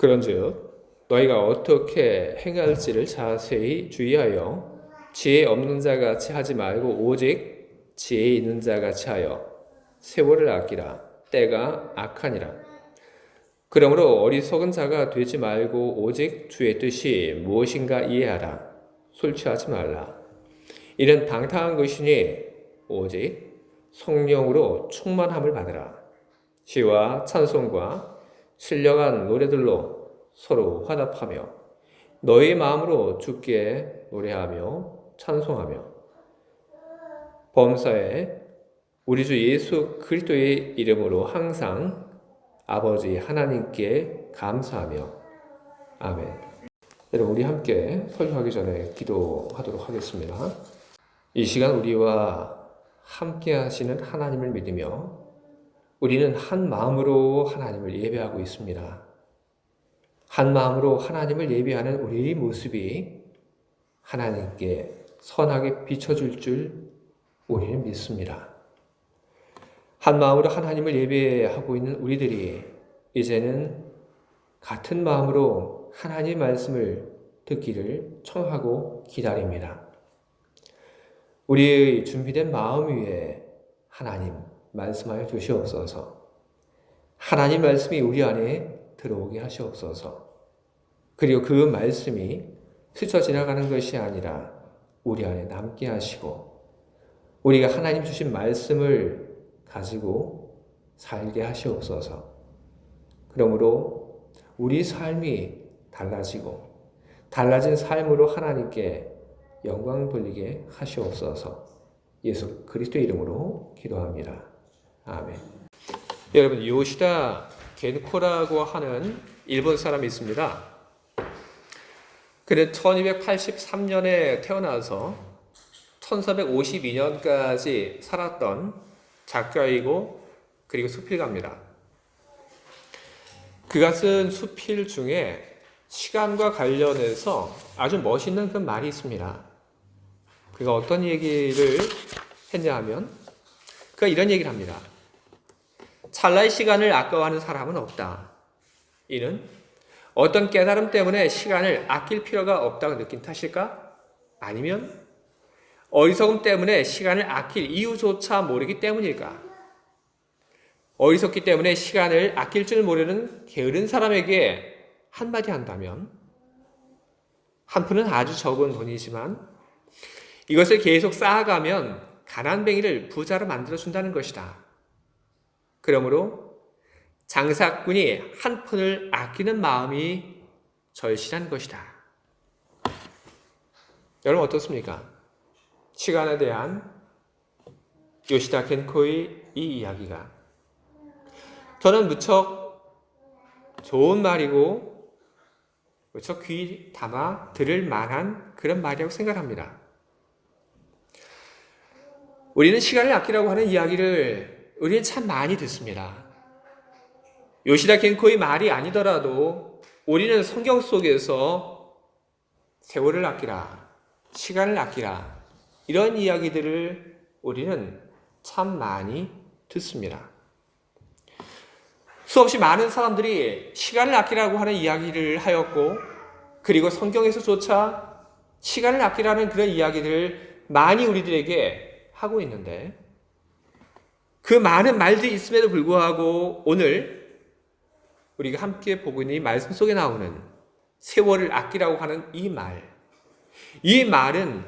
그런즉 너희가 어떻게 행할지를 자세히 주의하여 지혜 없는 자같이 하지 말고 오직 지혜 있는 자같이 하여 세월을 아끼라. 때가 악하니라. 그러므로 어리석은 자가 되지 말고 오직 주의 뜻이 무엇인가 이해하라. 술 취하지 말라. 이는 방탕한 것이니 오직 성령으로 충만함을 받으라. 시와 찬송과 신령한 노래들로 서로 화답하며 너희 마음으로 주께 노래하며 찬송하며 범사에 우리 주 예수 그리스도의 이름으로 항상 아버지 하나님께 감사하며 아멘. 여러분, 우리 함께 설교하기 전에 기도하도록 하겠습니다. 이 시간 우리와 함께 하시는 하나님을 믿으며 우리는 한 마음으로 하나님을 예배하고 있습니다. 한 마음으로 하나님을 예배하는 우리의 모습이 하나님께 선하게 비춰줄 줄 우리는 믿습니다. 한 마음으로 하나님을 예배하고 있는 우리들이 이제는 같은 마음으로 하나님의 말씀을 듣기를 청하고 기다립니다. 우리의 준비된 마음 위에 하나님 말씀하여 주시옵소서. 하나님 말씀이 우리 안에 들어오게 하시옵소서. 그리고 그 말씀이 스쳐 지나가는 것이 아니라 우리 안에 남게 하시고 우리가 하나님 주신 말씀을 가지고 살게 하시옵소서. 그러므로 우리 삶이 달라지고 달라진 삶으로 하나님께 영광 돌리게 하시옵소서. 예수 그리스도의 이름으로 기도합니다. 아멘. 여러분, 요시다 겐코라고 하는 일본 사람이 있습니다. 그는 1283년에 태어나서 1452년까지 살았던 작가이고 그리고 수필가입니다. 그가 쓴 수필 중에 시간과 관련해서 아주 멋있는 그 말이 있습니다. 그가 어떤 얘기를 했냐 하면 그가 이런 얘기를 합니다. 찰나의 시간을 아까워하는 사람은 없다. 이는 어떤 깨달음 때문에 시간을 아낄 필요가 없다고 느낀 탓일까? 아니면 어리석음 때문에 시간을 아낄 이유조차 모르기 때문일까? 어리석기 때문에 시간을 아낄 줄 모르는 게으른 사람에게 한마디 한다면 한 푼은 아주 적은 돈이지만 이것을 계속 쌓아가면 가난뱅이를 부자로 만들어준다는 것이다. 그러므로 장사꾼이 한 푼을 아끼는 마음이 절실한 것이다. 여러분 어떻습니까? 시간에 대한 요시다 겐코의 이 이야기가 저는 무척 좋은 말이고 무척 귀 담아 들을 만한 그런 말이라고 생각합니다. 우리는 시간을 아끼라고 하는 이야기를 우리는 참 많이 듣습니다. 요시다 겐코의 말이 아니더라도 우리는 성경 속에서 세월을 아끼라, 시간을 아끼라 이런 이야기들을 우리는 참 많이 듣습니다. 수없이 많은 사람들이 시간을 아끼라고 하는 이야기를 하였고 그리고 성경에서조차 시간을 아끼라는 그런 이야기들을 많이 우리들에게 하고 있는데 그 많은 말들이 있음에도 불구하고 오늘 우리가 함께 보고 있는 이 말씀 속에 나오는 세월을 아끼라고 하는 이 말은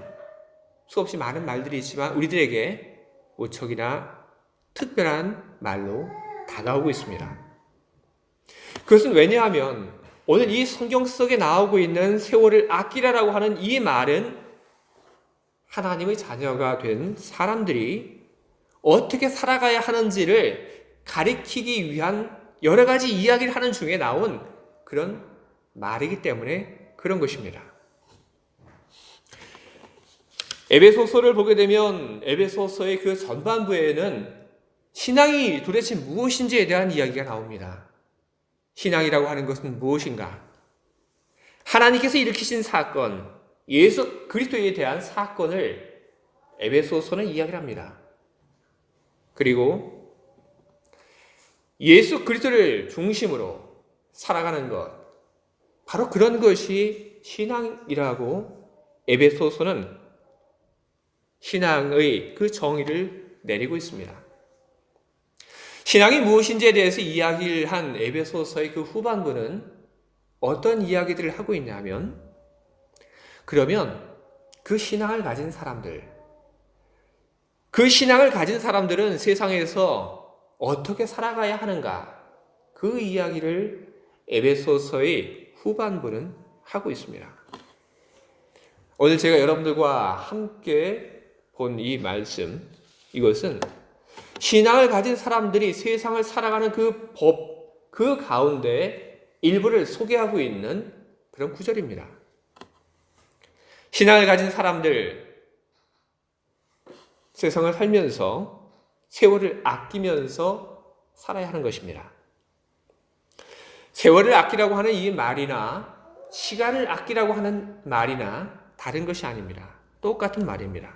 수없이 많은 말들이 있지만 우리들에게 무척이나 특별한 말로 다가오고 있습니다. 그것은 왜냐하면 오늘 이 성경 속에 나오고 있는 세월을 아끼라라고 하는 이 말은 하나님의 자녀가 된 사람들이 어떻게 살아가야 하는지를 가리키기 위한 여러 가지 이야기를 하는 중에 나온 그런 말이기 때문에 그런 것입니다. 에베소서를 보게 되면 에베소서의 그 전반부에는 신앙이 도대체 무엇인지에 대한 이야기가 나옵니다. 신앙이라고 하는 것은 무엇인가? 하나님께서 일으키신 사건, 예수 그리스도에 대한 사건을 에베소서는 이야기를 합니다. 그리고 예수 그리스도를 중심으로 살아가는 것, 바로 그런 것이 신앙이라고 에베소서는 신앙의 그 정의를 내리고 있습니다. 신앙이 무엇인지에 대해서 이야기를 한 에베소서의 그 후반부는 어떤 이야기들을 하고 있냐면, 그러면 그 신앙을 가진 사람들은 세상에서 어떻게 살아가야 하는가, 그 이야기를 에베소서의 후반부는 하고 있습니다. 오늘 제가 여러분들과 함께 본 이 말씀, 이것은 신앙을 가진 사람들이 세상을 살아가는 그 법, 그 가운데 일부를 소개하고 있는 그런 구절입니다. 신앙을 가진 사람들, 세상을 살면서 세월을 아끼면서 살아야 하는 것입니다. 세월을 아끼라고 하는 이 말이나 시간을 아끼라고 하는 말이나 다른 것이 아닙니다. 똑같은 말입니다.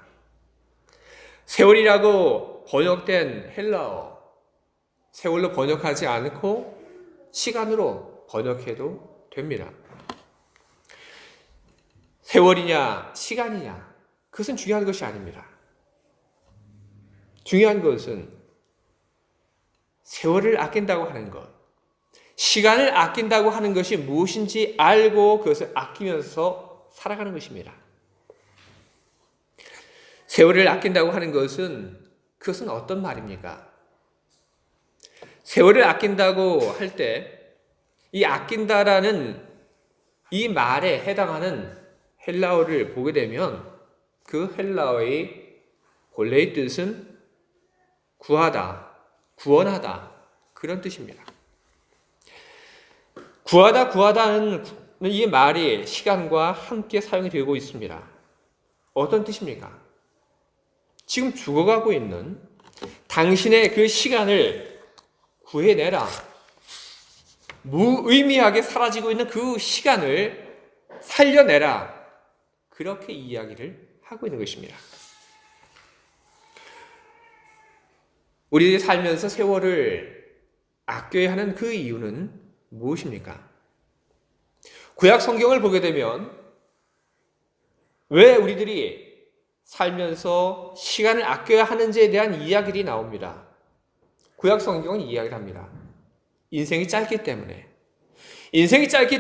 세월이라고 번역된 헬라어, 세월로 번역하지 않고 시간으로 번역해도 됩니다. 세월이냐 시간이냐, 그것은 중요한 것이 아닙니다. 중요한 것은 세월을 아낀다고 하는 것, 시간을 아낀다고 하는 것이 무엇인지 알고 그것을 아끼면서 살아가는 것입니다. 세월을 아낀다고 하는 것은, 그것은 어떤 말입니까? 세월을 아낀다고 할 때 이 아낀다라는 이 말에 해당하는 헬라어를 보게 되면 그 헬라어의 본래의 뜻은 구하다, 구원하다, 그런 뜻입니다. 구하다는 이 말이 시간과 함께 사용이 되고 있습니다. 어떤 뜻입니까? 지금 죽어가고 있는 당신의 그 시간을 구해내라. 무의미하게 사라지고 있는 그 시간을 살려내라. 그렇게 이야기를 하고 있는 것입니다. 우리들이 살면서 세월을 아껴야 하는 그 이유는 무엇입니까? 구약 성경을 보게 되면 왜 우리들이 살면서 시간을 아껴야 하는지에 대한 이야기들이 나옵니다. 구약 성경은 이야기를 합니다. 인생이 짧기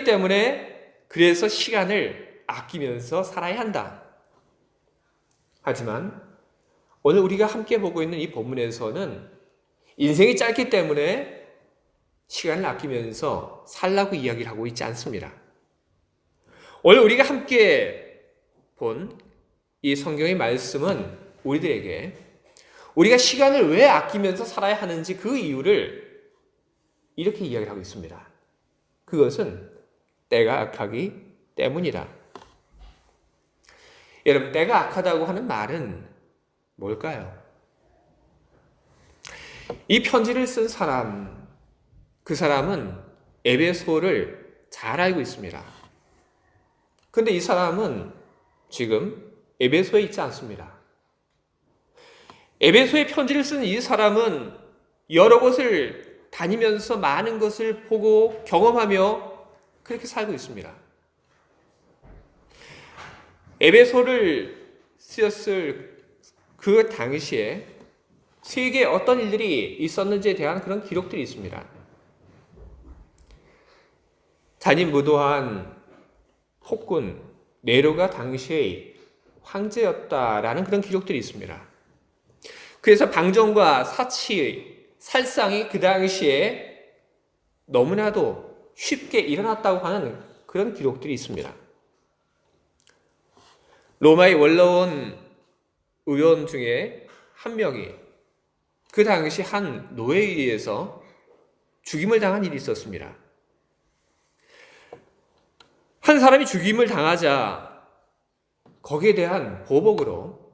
때문에 그래서 시간을 아끼면서 살아야 한다. 하지만 오늘 우리가 함께 보고 있는 이 본문에서는 인생이 짧기 때문에 시간을 아끼면서 살라고 이야기를 하고 있지 않습니다. 오늘 우리가 함께 본 이 성경의 말씀은 우리들에게 우리가 시간을 왜 아끼면서 살아야 하는지 그 이유를 이렇게 이야기를 하고 있습니다. 그것은 때가 악하기 때문이다. 여러분, 때가 악하다고 하는 말은 뭘까요? 이 편지를 쓴 사람, 그 사람은 에베소를 잘 알고 있습니다. 그런데 이 사람은 지금 에베소에 있지 않습니다. 에베소에 편지를 쓴 이 사람은 여러 곳을 다니면서 많은 것을 보고 경험하며 그렇게 살고 있습니다. 에베소를 쓰였을 그 당시에 세계에 어떤 일들이 있었는지에 대한 그런 기록들이 있습니다. 잔인무도한 폭군 네로가 당시의 황제였다라는 그런 기록들이 있습니다. 그래서 방정과 사치, 살상이 그 당시에 너무나도 쉽게 일어났다고 하는 그런 기록들이 있습니다. 로마의 원로원 의원 중에 한 명이 그 당시 한 노예에 의해서 죽임을 당한 일이 있었습니다. 한 사람이 죽임을 당하자 거기에 대한 보복으로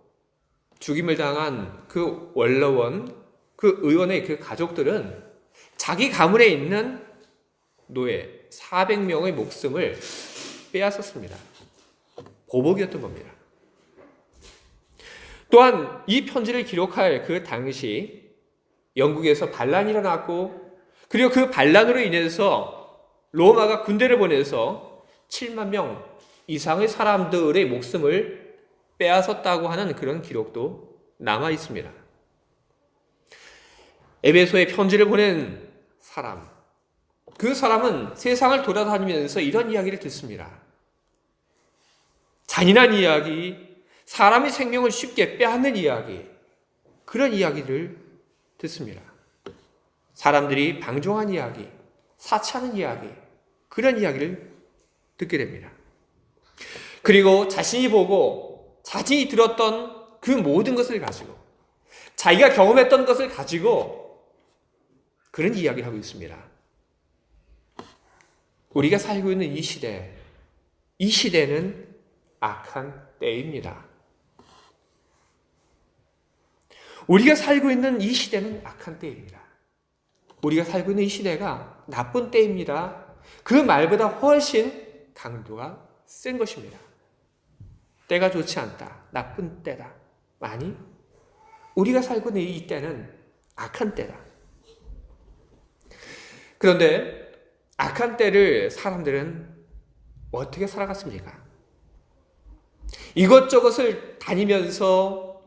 죽임을 당한 그 원로원, 그 의원의 그 가족들은 자기 가문에 있는 노예 400명의 목숨을 빼앗았습니다. 보복이었던 겁니다. 또한 이 편지를 기록할 그 당시 영국에서 반란이 일어났고, 그리고 그 반란으로 인해서 로마가 군대를 보내서 7만 명 이상의 사람들의 목숨을 빼앗았다고 하는 그런 기록도 남아 있습니다. 에베소에 편지를 보낸 사람, 그 사람은 세상을 돌아다니면서 이런 이야기를 듣습니다. 잔인한 이야기, 사람의 생명을 쉽게 빼앗는 이야기, 그런 이야기를 듣습니다. 사람들이 방종한 이야기, 사치하는 이야기, 그런 이야기를 듣게 됩니다. 그리고 자신이 보고 자신이 들었던 그 모든 것을 가지고 자기가 경험했던 것을 가지고 그런 이야기를 하고 있습니다. 우리가 살고 있는 이 시대는 악한 때입니다. 우리가 살고 있는 이 시대는 악한 때입니다. 우리가 살고 있는 이 시대가 나쁜 때입니다. 그 말보다 훨씬 강도가 센 것입니다. 때가 좋지 않다. 나쁜 때다. 아니, 우리가 살고 있는 이 때는 악한 때다. 그런데 악한 때를 사람들은 어떻게 살아갔습니까? 이것저것을 다니면서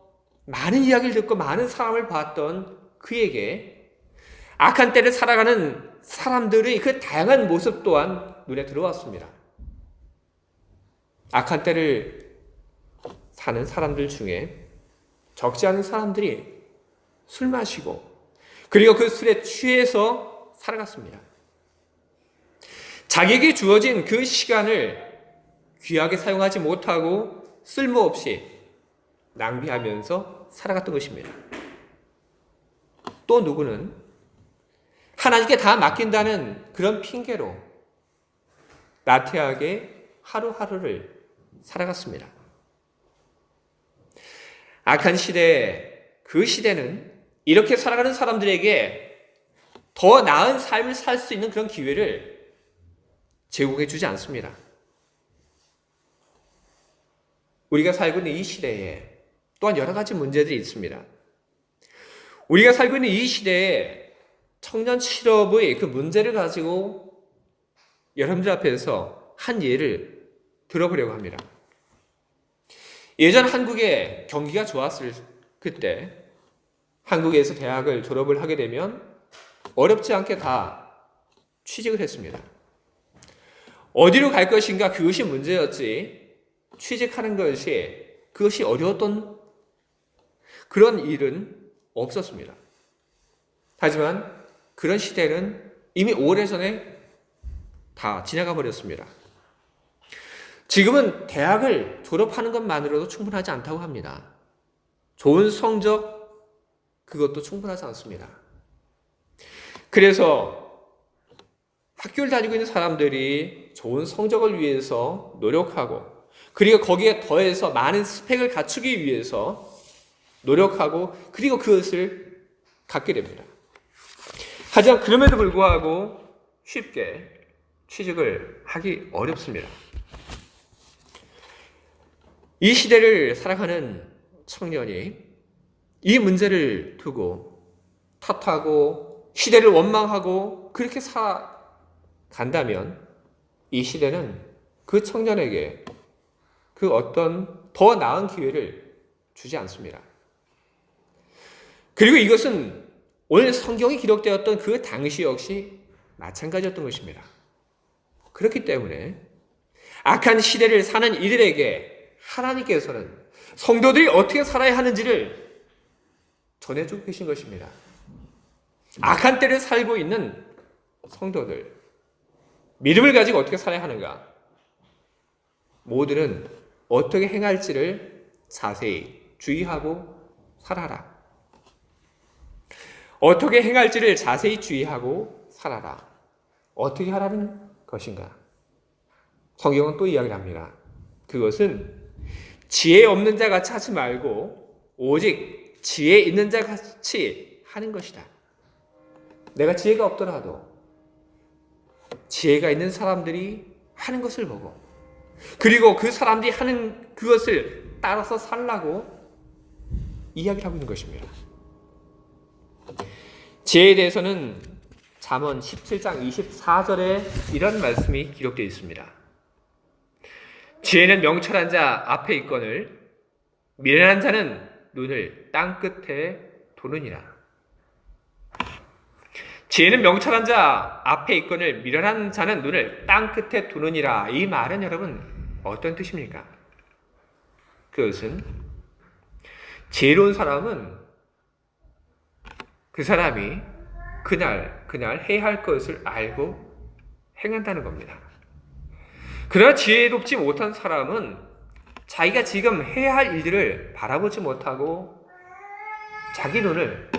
많은 이야기를 듣고 많은 사람을 봤던 그에게 악한 때를 살아가는 사람들의 그 다양한 모습 또한 눈에 들어왔습니다. 악한 때를 사는 사람들 중에 적지 않은 사람들이 술 마시고 그리고 그 술에 취해서 살아갔습니다. 자기에게 주어진 그 시간을 귀하게 사용하지 못하고 쓸모없이 낭비하면서 살아갔던 것입니다. 또 누구는 하나님께 다 맡긴다는 그런 핑계로 나태하게 하루하루를 살아갔습니다. 악한 시대, 그 시대는 이렇게 살아가는 사람들에게 더 나은 삶을 살 수 있는 그런 기회를 제공해 주지 않습니다. 우리가 살고 있는 이 시대에 또한 여러 가지 문제들이 있습니다. 우리가 살고 있는 이 시대에 청년 실업의 그 문제를 가지고 여러분들 앞에서 한 예를 들어보려고 합니다. 예전 한국에 경기가 좋았을 그때 한국에서 대학을 졸업을 하게 되면 어렵지 않게 다 취직을 했습니다. 어디로 갈 것인가 그것이 문제였지 취직하는 그것이 어려웠던 그런 일은 없었습니다. 하지만 그런 시대는 이미 오래전에 다 지나가 버렸습니다. 지금은 대학을 졸업하는 것만으로도 충분하지 않다고 합니다. 좋은 성적, 그것도 충분하지 않습니다. 그래서 학교를 다니고 있는 사람들이 좋은 성적을 위해서 노력하고 그리고 거기에 더해서 많은 스펙을 갖추기 위해서 노력하고 그리고 그것을 갖게 됩니다. 하지만 그럼에도 불구하고 쉽게 취직을 하기 어렵습니다. 이 시대를 살아가는 청년이 이 문제를 두고 탓하고 시대를 원망하고 그렇게 살아간다면 이 시대는 그 청년에게 그 어떤 더 나은 기회를 주지 않습니다. 그리고 이것은 오늘 성경이 기록되었던 그 당시 역시 마찬가지였던 것입니다. 그렇기 때문에 악한 시대를 사는 이들에게 하나님께서는 성도들이 어떻게 살아야 하는지를 전해주고 계신 것입니다. 악한 때를 살고 있는 성도들, 믿음을 가지고 어떻게 살아야 하는가? 모두는 어떻게 행할지를 자세히 주의하고 살아라. 어떻게 행할지를 자세히 주의하고 살아라. 어떻게 하라는 것인가? 성경은 또 이야기를 합니다. 그것은 지혜 없는 자 같이 하지 말고 오직 지혜 있는 자 같이 하는 것이다. 내가 지혜가 없더라도 지혜가 있는 사람들이 하는 것을 보고 그리고 그 사람들이 하는 그것을 따라서 살라고 이야기를 하고 있는 것입니다. 지혜에 대해서는 잠언 17장 24절에 이런 말씀이 기록되어 있습니다. 지혜는 명철한 자 앞에 있거늘 미련한 자는 눈을 땅 끝에 두느니라. 지혜는 명철한 자 앞에 있거늘 미련한 자는 눈을 땅 끝에 두느니라. 이 말은 여러분 어떤 뜻입니까? 그것은 지혜로운 사람은 그 사람이 그날 해야 할 것을 알고 행한다는 겁니다. 그러나 지혜롭지 못한 사람은 자기가 지금 해야 할 일들을 바라보지 못하고 자기 눈을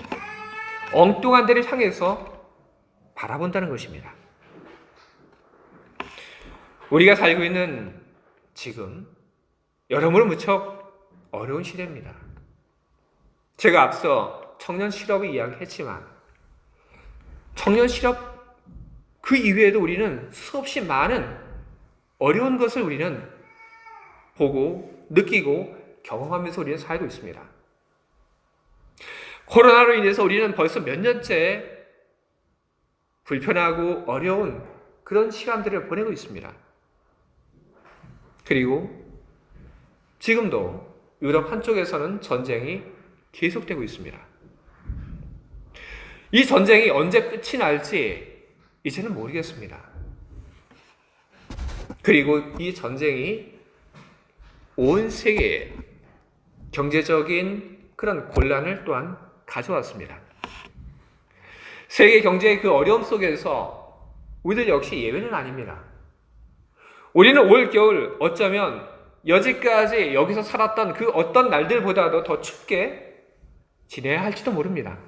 엉뚱한 데를 향해서 바라본다는 것입니다. 우리가 살고 있는 지금 여러모로 무척 어려운 시대입니다. 제가 앞서 청년 실업을 이야기했지만 청년 실업 그 이외에도 우리는 수없이 많은 어려운 것을 우리는 보고 느끼고 경험하면서 우리는 살고 있습니다. 코로나로 인해서 우리는 벌써 몇 년째 불편하고 어려운 그런 시간들을 보내고 있습니다. 그리고 지금도 유럽 한쪽에서는 전쟁이 계속되고 있습니다. 이 전쟁이 언제 끝이 날지 이제는 모르겠습니다. 그리고 이 전쟁이 온 세계에 경제적인 그런 곤란을 또한 가져왔습니다. 세계 경제의 그 어려움 속에서 우리들 역시 예외는 아닙니다. 우리는 올 겨울 어쩌면 여지까지 여기서 살았던 그 어떤 날들보다도 더 춥게 지내야 할지도 모릅니다.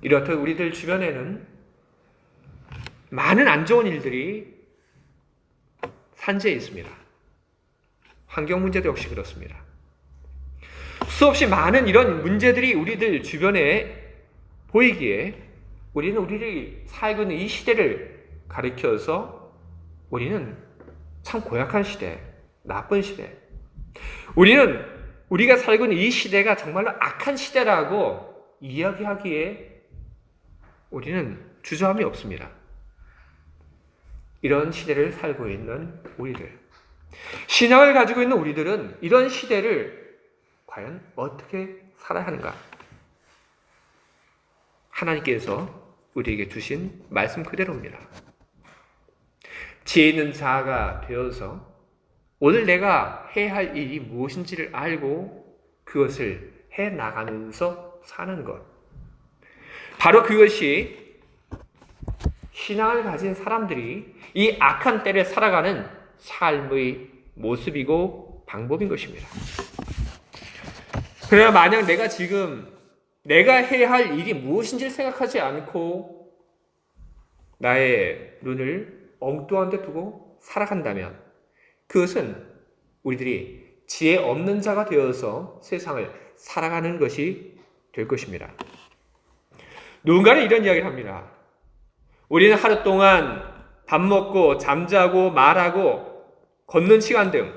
이렇듯 우리들 주변에는 많은 안 좋은 일들이 산재해 있습니다. 환경 문제도 역시 그렇습니다. 수없이 많은 이런 문제들이 우리들 주변에 보이기에 우리는 우리들이 살고 있는 이 시대를 가리켜서 우리는 참 고약한 시대, 나쁜 시대. 우리는 우리가 살고 있는 이 시대가 정말로 악한 시대라고 이야기하기에 우리는 주저함이 없습니다. 이런 시대를 살고 있는 우리들. 신앙을 가지고 있는 우리들은 이런 시대를 과연 어떻게 살아야 하는가? 하나님께서 우리에게 주신 말씀 그대로입니다. 지혜 있는 자가 되어서 오늘 내가 해야 할 일이 무엇인지를 알고 그것을 해 나가면서 사는 것. 바로 그것이 신앙을 가진 사람들이 이 악한 때를 살아가는 삶의 모습이고 방법인 것입니다. 그러나 만약 내가 지금 내가 해야 할 일이 무엇인지를 생각하지 않고 나의 눈을 엉뚱한 데 두고 살아간다면 그것은 우리들이 지혜 없는 자가 되어서 세상을 살아가는 것이 될 것입니다. 누군가는 이런 이야기를 합니다. 우리는 하루 동안 밥 먹고 잠자고 말하고 걷는 시간 등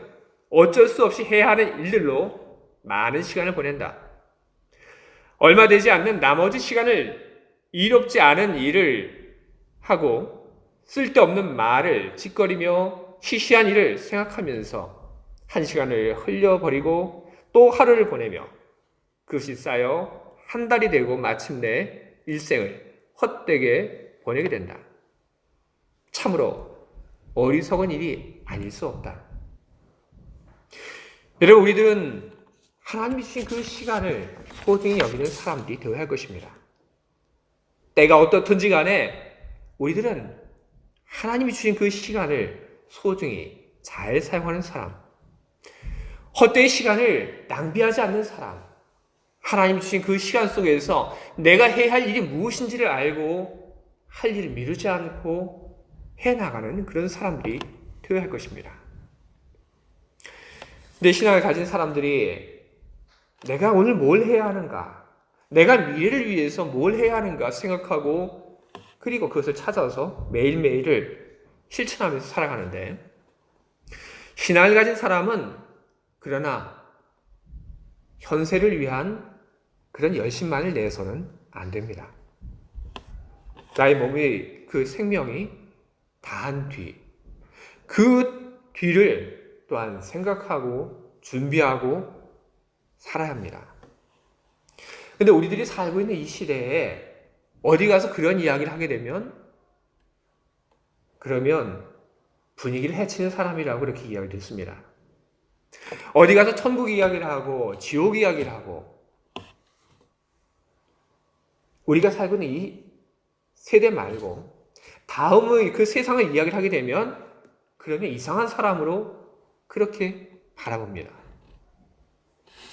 어쩔 수 없이 해야 하는 일들로 많은 시간을 보낸다. 얼마 되지 않는 나머지 시간을 이롭지 않은 일을 하고 쓸데없는 말을 짓거리며 시시한 일을 생각하면서 한 시간을 흘려버리고 또 하루를 보내며 그것이 쌓여 한 달이 되고 마침내 일생을 헛되게 보내게 된다. 참으로 어리석은 일이 아닐 수 없다. 여러분, 우리들은 하나님이 주신 그 시간을 소중히 여기는 사람들이 되어야 할 것입니다. 때가 어떻든지 간에 우리들은 하나님이 주신 그 시간을 소중히 잘 사용하는 사람, 헛되이 시간을 낭비하지 않는 사람, 하나님이 주신 그 시간 속에서 내가 해야 할 일이 무엇인지를 알고 할 일을 미루지 않고 해나가는 그런 사람들이 되어야 할 것입니다. 내 신앙을 가진 사람들이 내가 오늘 뭘 해야 하는가, 내가 미래를 위해서 뭘 해야 하는가 생각하고 그리고 그것을 찾아서 매일매일을 실천하면서 살아가는데 신앙을 가진 사람은 그러나 현세를 위한 그런 열심만을 내서는 안 됩니다. 나의 몸의 그 생명이 다한 뒤 그 뒤를 또한 생각하고 준비하고 살아야 합니다. 근데 우리들이 살고 있는 이 시대에 어디 가서 그런 이야기를 하게 되면 그러면 분위기를 해치는 사람이라고 그렇게 이야기를 듣습니다. 어디 가서 천국 이야기를 하고 지옥 이야기를 하고 우리가 살고 있는 이 세대 말고 다음의 그 세상의 이야기를 하게 되면 그러면 이상한 사람으로 그렇게 바라봅니다.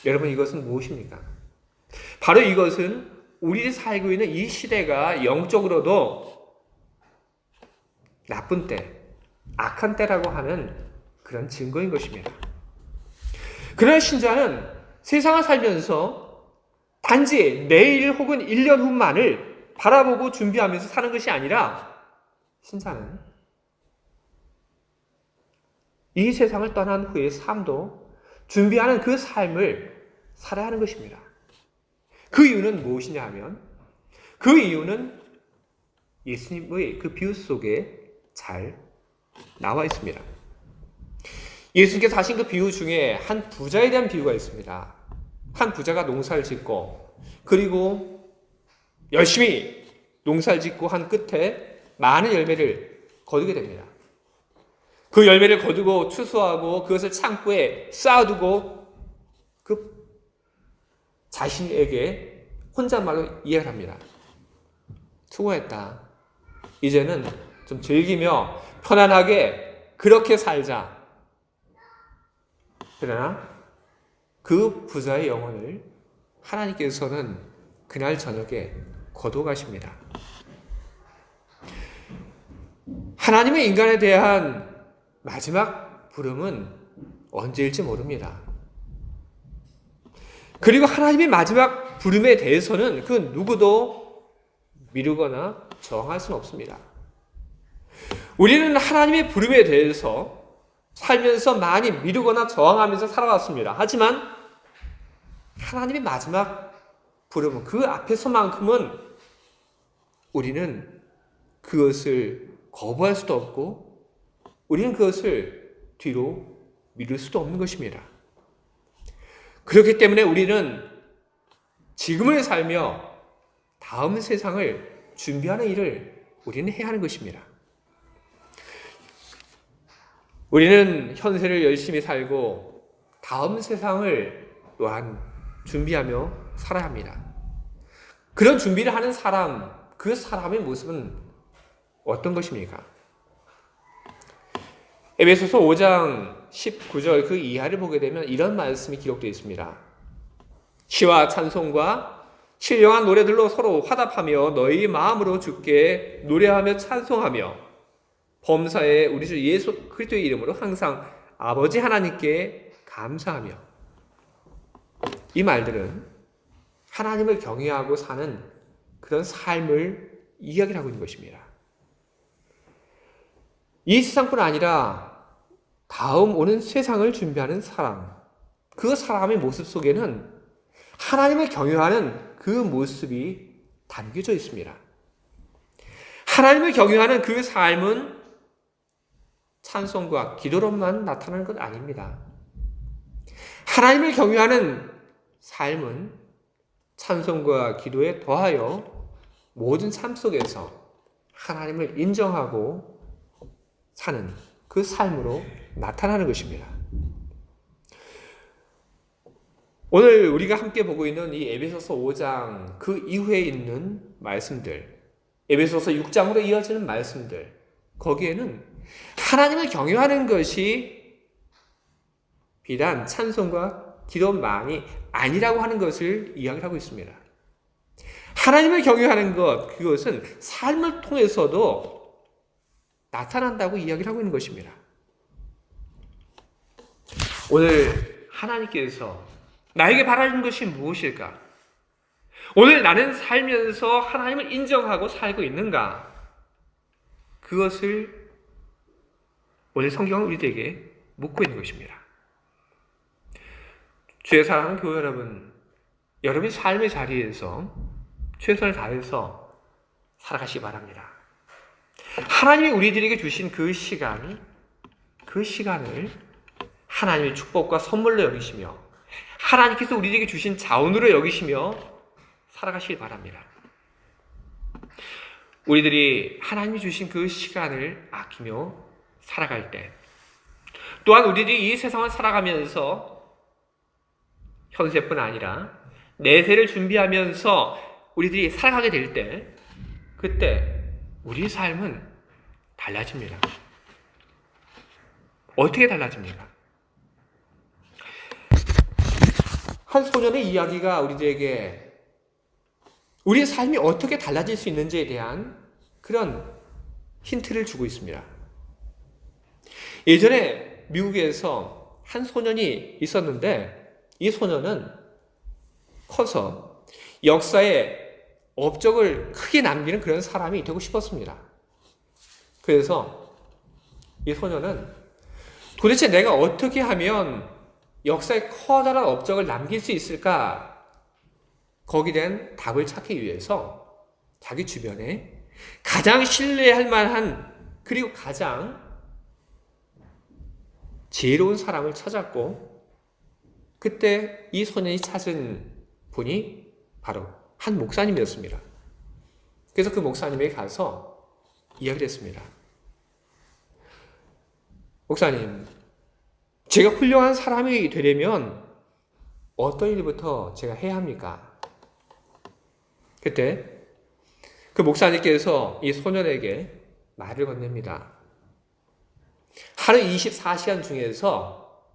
여러분 이것은 무엇입니까? 바로 이것은 우리 살고 있는 이 시대가 영적으로도 나쁜 때, 악한 때라고 하는 그런 증거인 것입니다. 그러나 신자는 세상을 살면서 단지 내일 혹은 1년 후만을 바라보고 준비하면서 사는 것이 아니라 신자는 이 세상을 떠난 후의 삶도 준비하는 그 삶을 살아야 하는 것입니다. 그 이유는 무엇이냐 하면 그 이유는 예수님의 그 비유 속에 잘 나와 있습니다. 예수님께서 하신 그 비유 중에 한 부자에 대한 비유가 있습니다. 한 부자가 농사를 짓고 그리고 열심히 농사를 짓고 한 끝에 많은 열매를 거두게 됩니다. 그 열매를 거두고 추수하고 그것을 창고에 쌓아두고 그 자신에게 혼잣말로 이야기를 합니다. 수고했다. 이제는 좀 즐기며 편안하게 그렇게 살자. 그러나 그 부자의 영혼을 하나님께서는 그날 저녁에 거둬가십니다. 하나님의 인간에 대한 마지막 부름은 언제일지 모릅니다. 그리고 하나님의 마지막 부름에 대해서는 그 누구도 미루거나 저항할 수는 없습니다. 우리는 하나님의 부름에 대해서 살면서 많이 미루거나 저항하면서 살아왔습니다. 하지만 하나님의 마지막 부름은 그 앞에서만큼은 우리는 그것을 거부할 수도 없고 우리는 그것을 뒤로 미룰 수도 없는 것입니다. 그렇기 때문에 우리는 지금을 살며 다음 세상을 준비하는 일을 우리는 해야 하는 것입니다. 우리는 현세를 열심히 살고 다음 세상을 또한 준비하며 살아야 합니다. 그런 준비를 하는 사람, 그 사람의 모습은 어떤 것입니까? 에베소서 5장 19절 그 이하를 보게 되면 이런 말씀이 기록되어 있습니다. 시와 찬송과 신령한 노래들로 서로 화답하며 너희 마음으로 주께 노래하며 찬송하며 범사에 우리 주 예수 그리스도의 이름으로 항상 아버지 하나님께 감사하며. 이 말들은 하나님을 경외하고 사는 그런 삶을 이야기를 하고 있는 것입니다. 이 세상뿐 아니라 다음 오는 세상을 준비하는 사람, 그 사람의 모습 속에는 하나님을 경외하는 그 모습이 담겨져 있습니다. 하나님을 경외하는 그 삶은 찬송과 기도로만 나타나는 것 아닙니다. 하나님을 경외하는 삶은 찬송과 기도에 더하여 모든 삶 속에서 하나님을 인정하고 사는 그 삶으로 나타나는 것입니다. 오늘 우리가 함께 보고 있는 이 에베소서 5장 그 이후에 있는 말씀들, 에베소서 6장으로 이어지는 말씀들, 거기에는 하나님을 경외하는 것이 비단 찬송과 기도만이 아니라고 하는 것을 이야기하고 있습니다. 하나님을 경외하는 것, 그것은 삶을 통해서도 나타난다고 이야기를 하고 있는 것입니다. 오늘 하나님께서 나에게 바라는 것이 무엇일까? 오늘 나는 살면서 하나님을 인정하고 살고 있는가? 그것을 오늘 성경은 우리에게 묻고 있는 것입니다. 주의 사랑하는 교회 여러분, 여러분의 삶의 자리에서 최선을 다해서 살아가시기 바랍니다. 하나님이 우리들에게 주신 그 시간이 그 시간을 하나님의 축복과 선물로 여기시며 하나님께서 우리에게 주신 자원으로 여기시며 살아가시길 바랍니다. 우리들이 하나님이 주신 그 시간을 아끼며 살아갈 때, 또한 우리들이 이 세상을 살아가면서 현세뿐 아니라 내세를 준비하면서 우리들이 살아가게 될 때, 그때 우리의 삶은 달라집니다. 어떻게 달라집니까? 한 소년의 이야기가 우리들에게 우리의 삶이 어떻게 달라질 수 있는지에 대한 그런 힌트를 주고 있습니다. 예전에 미국에서 한 소년이 있었는데 이 소년은 커서 역사에 업적을 크게 남기는 그런 사람이 되고 싶었습니다. 그래서 이 소년은 도대체 내가 어떻게 하면 역사에 커다란 업적을 남길 수 있을까? 거기에 대한 답을 찾기 위해서 자기 주변에 가장 신뢰할 만한 그리고 가장 지혜로운 사람을 찾았고, 그때 이 소년이 찾은 분이 바로 한 목사님이었습니다. 그래서 그 목사님에게 가서 이야기를 했습니다. 목사님, 제가 훌륭한 사람이 되려면 어떤 일부터 제가 해야 합니까? 그때 그 목사님께서 이 소년에게 말을 건넵니다. 하루 24시간 중에서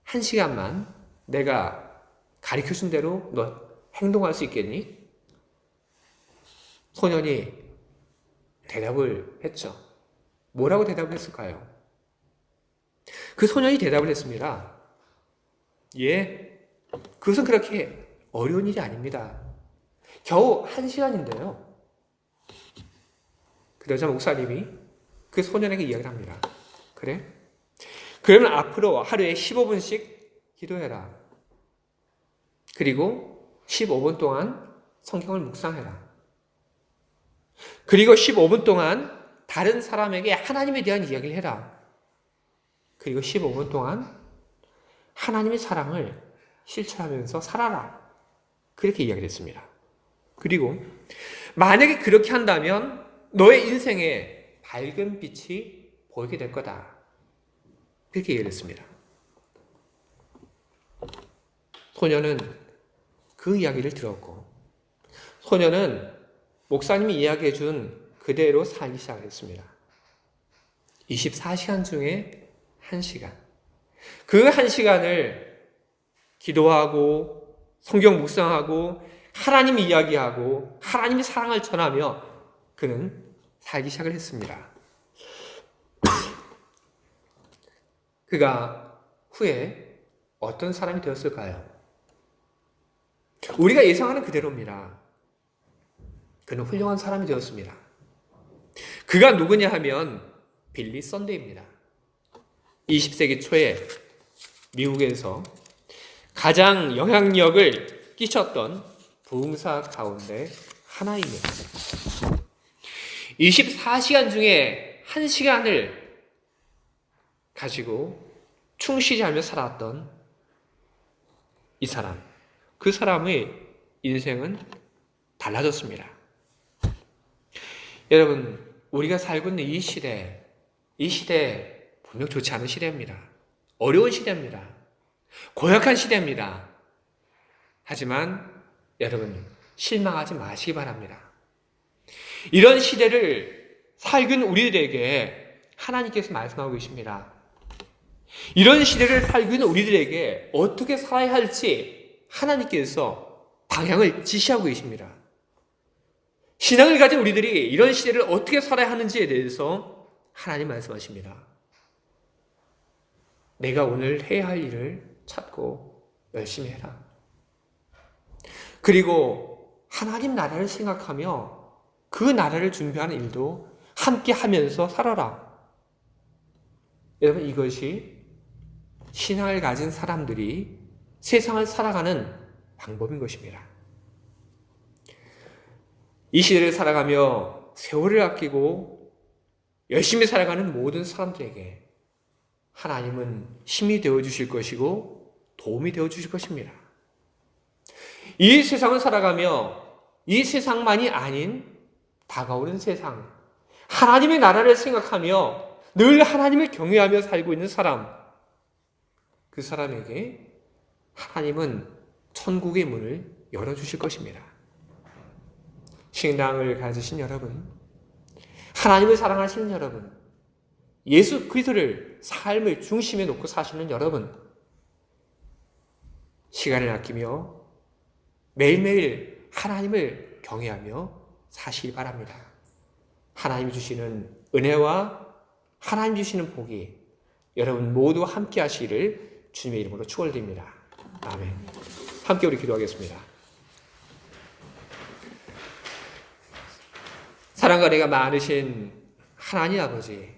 1시간만 내가 가르쳐준 대로 너 행동할 수 있겠니? 소년이 대답을 했죠. 뭐라고 대답을 했을까요? 그 소년이 대답을 했습니다. 예, 그것은 그렇게 어려운 일이 아닙니다. 겨우 1시간인데요. 그러자 목사님이 그 소년에게 이야기를 합니다. 그래? 그러면 앞으로 하루에 15분씩 기도해라. 그리고 15분 동안 성경을 묵상해라. 그리고 15분 동안 다른 사람에게 하나님에 대한 이야기를 해라. 그리고 15분 동안 하나님의 사랑을 실천하면서 살아라. 그렇게 이야기를 했습니다. 그리고 만약에 그렇게 한다면 너의 인생에 밝은 빛이 보이게 될 거다. 그렇게 얘기를 했습니다. 소년은 그 이야기를 들었고, 소년은 목사님이 이야기해 준 그대로 살기 시작했습니다. 24시간 중에 1시간. 그 1시간을 기도하고 성경 묵상하고 하나님 이야기하고 하나님의 사랑을 전하며 그는 살기 시작을 했습니다. 그가 후에 어떤 사람이 되었을까요? 우리가 예상하는 그대로입니다. 그는 훌륭한 사람이 되었습니다. 그가 누구냐 하면 빌리 썬데이입니다. 20세기 초에 미국에서 가장 영향력을 끼쳤던 부흥사 가운데 하나입니다. 24시간 중에 1시간을 가지고 충실히 하며 살았던 이 사람, 그 사람의 인생은 달라졌습니다. 여러분, 우리가 살고 있는 이 시대 분명 좋지 않은 시대입니다. 어려운 시대입니다. 고약한 시대입니다. 하지만 여러분, 실망하지 마시기 바랍니다. 이런 시대를 살고 있는 우리들에게 하나님께서 말씀하고 계십니다. 이런 시대를 살고 있는 우리들에게 어떻게 살아야 할지 하나님께서 방향을 지시하고 계십니다. 신앙을 가진 우리들이 이런 시대를 어떻게 살아야 하는지에 대해서 하나님 말씀하십니다. 내가 오늘 해야 할 일을 찾고 열심히 해라. 그리고 하나님 나라를 생각하며 그 나라를 준비하는 일도 함께 하면서 살아라. 여러분, 이것이 신앙을 가진 사람들이 세상을 살아가는 방법인 것입니다. 이 시대를 살아가며 세월을 아끼고 열심히 살아가는 모든 사람들에게 하나님은 힘이 되어주실 것이고 도움이 되어주실 것입니다. 이 세상을 살아가며 이 세상만이 아닌 다가오는 세상, 하나님의 나라를 생각하며 늘 하나님을 경외하며 살고 있는 사람, 그 사람에게 하나님은 천국의 문을 열어주실 것입니다. 신앙을 가지신 여러분, 하나님을 사랑하시는 여러분, 예수 그리스도를 삶의 중심에 놓고 사시는 여러분, 시간을 아끼며 매일매일 하나님을 경외하며 사시기 바랍니다. 하나님이 주시는 은혜와 하나님 주시는 복이 여러분 모두 함께 하시기를 주님의 이름으로 축원드립니다. 아멘. 함께 우리 기도하겠습니다. 사랑과 은혜가 많으신 하나님 아버지,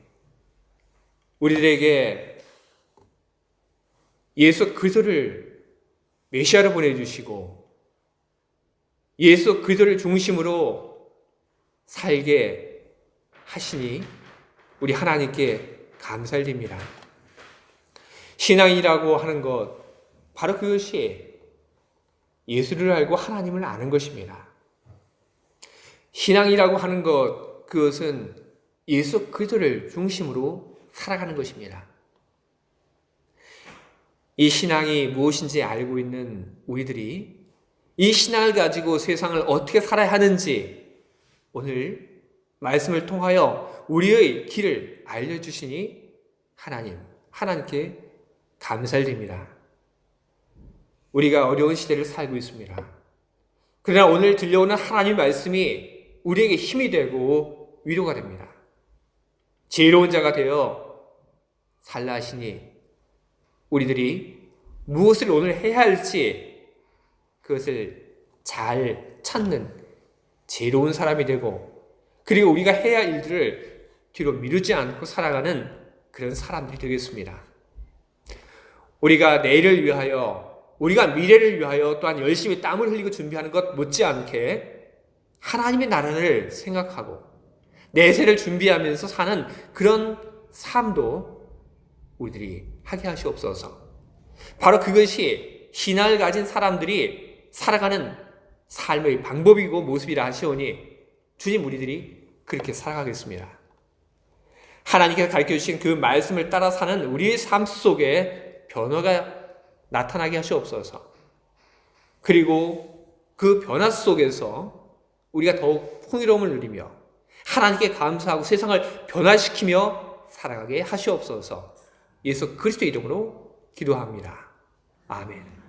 우리들에게 예수 그리스도를 메시아로 보내주시고 예수 그리스도를 중심으로 살게 하시니 우리 하나님께 감사드립니다. 신앙이라고 하는 것, 바로 그것이 예수를 알고 하나님을 아는 것입니다. 신앙이라고 하는 것, 그것은 예수 그리스도를 중심으로 살아가는 것입니다. 이 신앙이 무엇인지 알고 있는 우리들이 이 신앙을 가지고 세상을 어떻게 살아야 하는지 오늘 말씀을 통하여 우리의 길을 알려주시니 하나님께 감사드립니다. 우리가 어려운 시대를 살고 있습니다. 그러나 오늘 들려오는 하나님 말씀이 우리에게 힘이 되고 위로가 됩니다. 지혜로운 자가 되어 살라 하시니 우리들이 무엇을 오늘 해야 할지 그것을 잘 찾는 지혜로운 사람이 되고, 그리고 우리가 해야 할 일들을 뒤로 미루지 않고 살아가는 그런 사람들이 되겠습니다. 우리가 내일을 위하여, 우리가 미래를 위하여 또한 열심히 땀을 흘리고 준비하는 것 못지않게 하나님의 나라를 생각하고 내세를 준비하면서 사는 그런 삶도 우리들이 하게 하시옵소서. 바로 그것이 신앙을 가진 사람들이 살아가는 삶의 방법이고 모습이라 하시오니 주님, 우리들이 그렇게 살아가겠습니다. 하나님께서 가르쳐주신 그 말씀을 따라 사는 우리의 삶 속에 변화가 나타나게 하시옵소서. 그리고 그 변화 속에서 우리가 더욱 풍요로움을 누리며 하나님께 감사하고 세상을 변화시키며 살아가게 하시옵소서. 예수 그리스도 이름으로 기도합니다. 아멘.